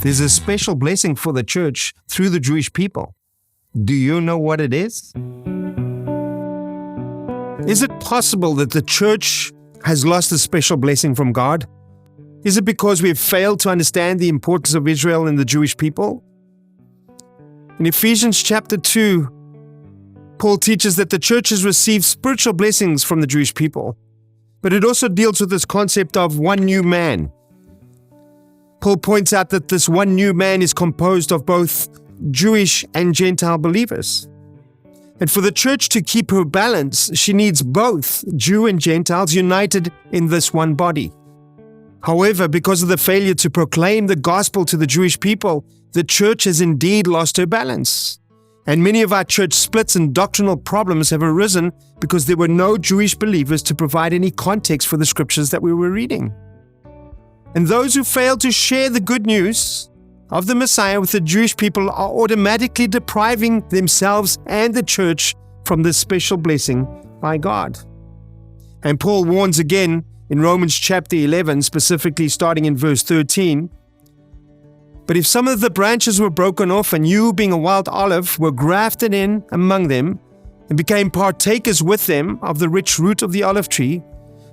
There's a special blessing for the church through the Jewish people. Do you know what it is? Is it possible that the church has lost a special blessing from God? Is it because we've failed to understand the importance of Israel and the Jewish people? In Ephesians chapter 2, Paul teaches that the church has received spiritual blessings from the Jewish people, but it also deals with this concept of one new man. Paul points out that this one new man is composed of both Jewish and Gentile believers. And for the church to keep her balance, she needs both Jew and Gentiles united in this one body. However, because of the failure to proclaim the gospel to the Jewish people, the church has indeed lost her balance. And many of our church splits and doctrinal problems have arisen because there were no Jewish believers to provide any context for the scriptures that we were reading. And those who fail to share the good news of the Messiah with the Jewish people are automatically depriving themselves and the church from this special blessing by God. And Paul warns again in Romans chapter 11, specifically starting in verse 13, "But if some of the branches were broken off, and you, being a wild olive, were grafted in among them, and became partakers with them of the rich root of the olive tree,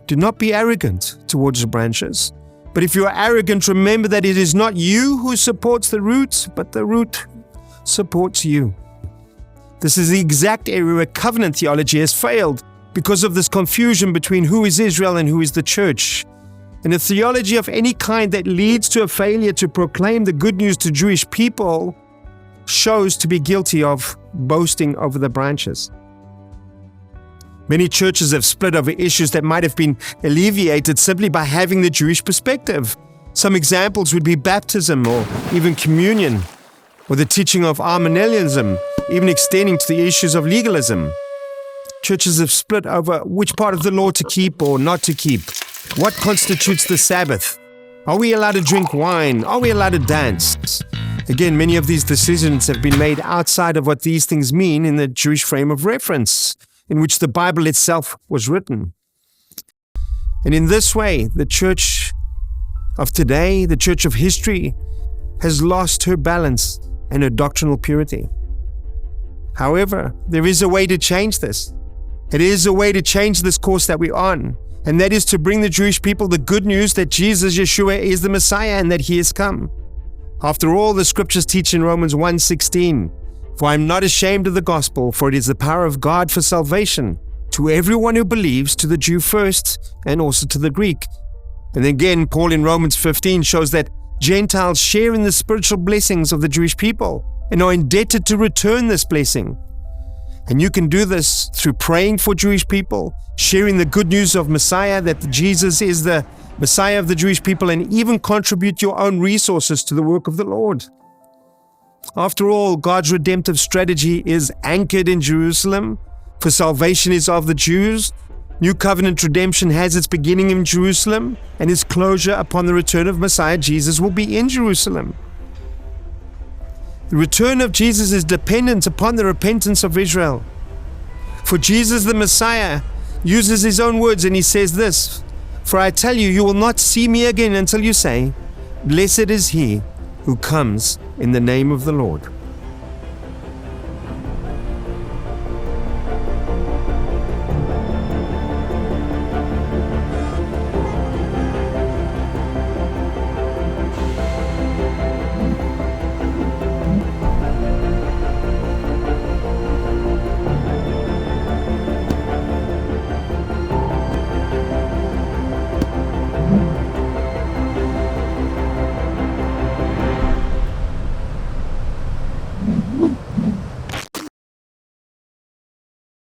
do not be arrogant towards the branches. But if you are arrogant, remember that it is not you who supports the root, but the root supports you." This is the exact area where covenant theology has failed because of this confusion between who is Israel and who is the church. And a theology of any kind that leads to a failure to proclaim the good news to Jewish people shows to be guilty of boasting over the branches. Many churches have split over issues that might have been alleviated simply by having the Jewish perspective. Some examples would be baptism or even communion, or the teaching of amillennialism, even extending to the issues of legalism. Churches have split over which part of the law to keep or not to keep. What constitutes the Sabbath? Are we allowed to drink wine? Are we allowed to dance? Again, many of these decisions have been made outside of what these things mean in the Jewish frame of reference, in which the Bible itself was written. And in this way, the church of today, the church of history, has lost her balance and her doctrinal purity. However, there is a way to change this. It is a way to change this course that we're on, and that is to bring the Jewish people the good news that Jesus, Yeshua, is the Messiah and that He has come. After all, the scriptures teach in Romans 1:16, "For I am not ashamed of the gospel, for it is the power of God for salvation, to everyone who believes, to the Jew first, and also to the Greek." And again, Paul in Romans 15 shows that Gentiles share in the spiritual blessings of the Jewish people and are indebted to return this blessing. And you can do this through praying for Jewish people, sharing the good news of Messiah, that Jesus is the Messiah of the Jewish people, and even contribute your own resources to the work of the Lord. After all, God's redemptive strategy is anchored in Jerusalem, for salvation is of the Jews. New covenant redemption has its beginning in Jerusalem, and its closure upon the return of Messiah Jesus will be in Jerusalem. The return of Jesus is dependent upon the repentance of Israel. For Jesus the Messiah uses His own words, and He says this, "For I tell you, you will not see me again until you say, 'Blessed is He who comes in the name of the Lord.'"